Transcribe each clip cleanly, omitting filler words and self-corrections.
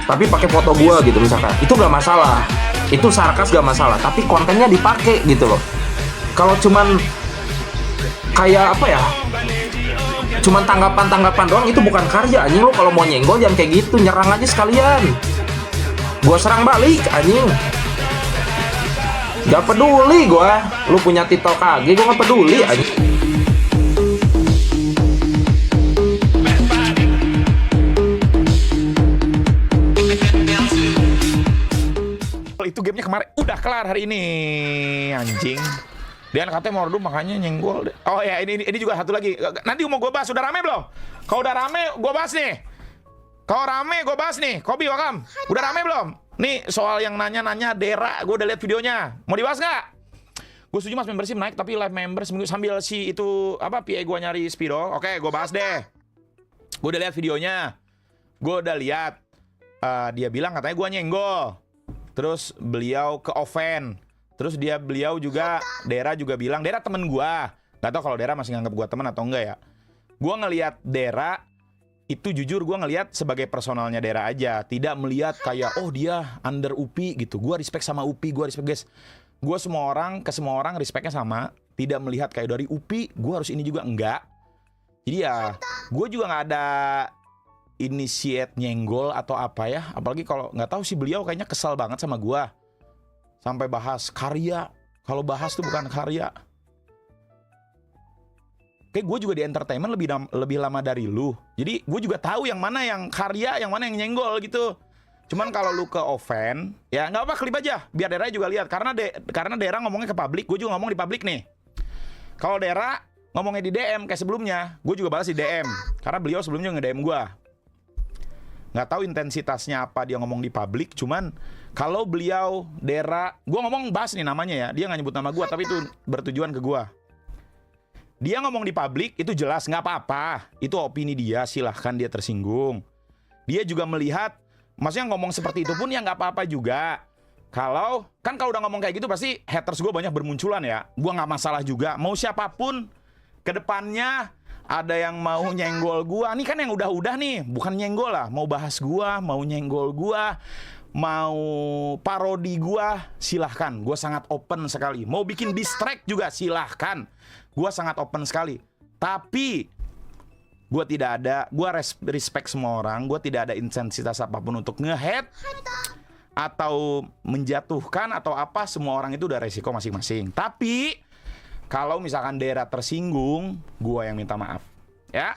tapi pakai foto gue gitu misalkan, itu gak masalah, itu sarkas gak masalah, tapi kontennya dipakai gitu loh. Kalau cuman kayak apa ya, cuman tanggapan doang, itu bukan karya anjing. Lo kalau mau nyenggol jangan kayak gitu, nyerang aja sekalian, gue serang balik anjing. Gak peduli gue, lu punya titel kage, gue gak peduli anjing. Itu gamenya kemarin udah kelar hari ini, anjing. Dia katanya mau redup makanya nyenggol. Oh ya, ini juga satu lagi. Nanti mau gue bahas. Udah rame belum? Kalau udah rame gue bahas nih. Kalau rame gue bahas nih. Kobi Wakam, udah rame belum? Nih soal yang nanya-nanya Dera, gue udah lihat videonya. Mau dibahas nggak? Gue setuju mas, membership naik tapi live member seminggu sambil si itu apa PA gue nyari spidol. Oke, gue bahas deh. Gue udah lihat videonya. Gue udah lihat. Dia bilang katanya gue nyenggol. Terus beliau ke offend. Terus beliau juga, Dera juga bilang, Dera temen gua. Gak tau kalau Dera masih nganggap gua temen atau enggak ya. Gua ngelihat Dera, itu jujur gua ngelihat sebagai personalnya Dera aja. Tidak melihat kayak, oh dia under Upi gitu. Gua respect sama Upi, gua respect guys. Gua semua orang respectnya sama. Tidak melihat kayak dari Upi, gua harus ini juga, enggak. Jadi ya, gua juga gak ada initiate nyenggol atau apa ya. Apalagi kalau nggak tahu sih, beliau kayaknya kesal banget sama gua sampai bahas karya. Kalau bahas tuh bukan karya. Kayak gue juga di entertainment lebih lama dari lu. Jadi gue juga tahu yang mana yang karya, yang mana yang nyenggol gitu. Cuman kalau lu ke offend, ya nggak apa, klip aja biar Dera juga lihat. Karena Dera ngomongnya ke publik, gue juga ngomong di publik nih. Kalau Dera ngomongnya di DM kayak sebelumnya, gue juga balas di DM. Karena beliau sebelumnya nge-DM gue. Nggak tahu intensitasnya apa dia ngomong di publik, cuman kalau beliau Dera, gue ngomong bahas nih namanya ya, dia nggak nyebut nama gue, tapi itu bertujuan ke gue. Dia ngomong di publik itu jelas nggak apa-apa, itu opini dia, silahkan dia tersinggung. Dia juga melihat, maksudnya ngomong seperti itu pun ya nggak apa-apa juga. Kalau udah ngomong kayak gitu pasti haters gue banyak bermunculan ya, gue nggak masalah juga. Mau siapapun kedepannya. Ada yang mau nyenggol gua. Nih kan yang udah-udah nih, bukan nyenggol lah. Mau bahas gua, mau nyenggol gua, mau parodi gua, silahkan. Gua sangat open sekali. Mau bikin distract juga silahkan. Gua sangat open sekali. Tapi gua tidak ada, gua respect semua orang. Gua tidak ada intensitas apapun untuk nge-hate atau menjatuhkan atau apa. Semua orang itu udah resiko masing-masing. Tapi kalau misalkan Dera tersinggung, gua yang minta maaf. Ya,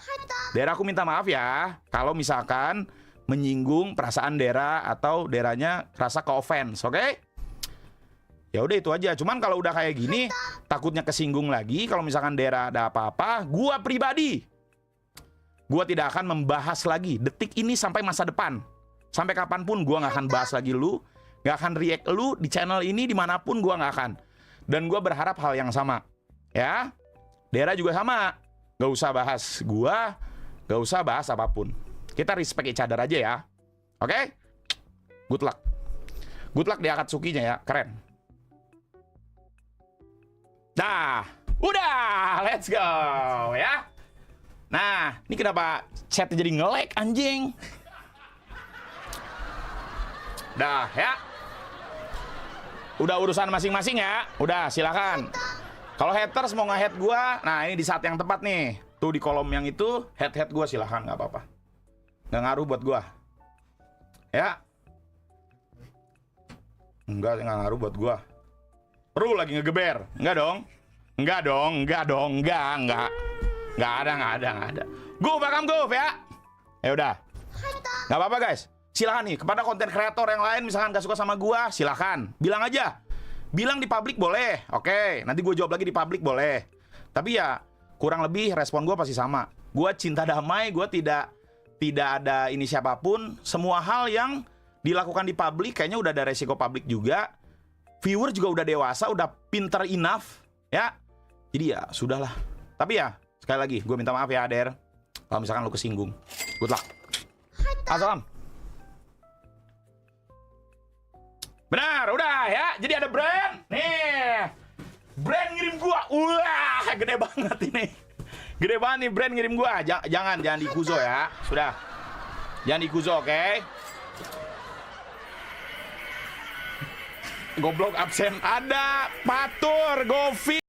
Dera aku minta maaf ya. Kalau misalkan menyinggung perasaan Dera atau Deranya rasa ke offense, oke? Ya udah itu aja. Cuman kalau udah kayak gini, takutnya kesinggung lagi. Kalau misalkan Dera ada apa-apa, gua pribadi, gua tidak akan membahas lagi detik ini sampai masa depan. Sampai kapanpun gua nggak akan bahas lagi lu, nggak akan react lu di channel ini dimanapun, gua nggak akan. Dan gua berharap hal yang sama. Ya, Dera juga sama. Gak usah bahas gua, gak usah bahas apapun. Kita respect each other aja ya. Oke? Good luck. Good luck di Akatsuki-nya ya, keren. Dah, udah, let's go ya. Nah, ini kenapa chatnya jadi nge-lag anjing? Dah ya. Udah urusan masing-masing ya. Udah, silakan. Kalau haters mau nge-hate gua, nah ini di saat yang tepat nih. Tuh di kolom yang itu, hate gua silahkan, nggak apa-apa. Nggak ngaruh buat gua. Ya. Nggak ngaruh buat gua. Perlu lagi ngegeber. Enggak dong. Enggak dong, enggak dong, enggak. Nggak ada. Go, Bakam go, ya. Ya udah. Nggak apa-apa guys. Silahkan nih, kepada konten kreator yang lain misalkan gak suka sama gua, silahkan. Bilang aja. Bilang di publik boleh, oke. Nanti gue jawab lagi di publik boleh. Tapi ya kurang lebih respon gue pasti sama. Gue cinta damai, gue tidak ada ini siapapun. Semua hal yang dilakukan di publik kayaknya udah ada resiko publik juga. Viewer juga udah dewasa, udah pinter enough, ya. Jadi ya sudahlah. Tapi ya sekali lagi gue minta maaf ya Der, kalau misalkan lu kesinggung. Good luck. Assalam. Benar, udah ya. Jadi ada brand. Nih. Brand ngirim gua. Wah, gede banget ini. Gede banget nih brand ngirim gua. Jangan dikuzo ya. Sudah. Jangan dikuzo, oke? goblok absen. Ada Patur, Govi.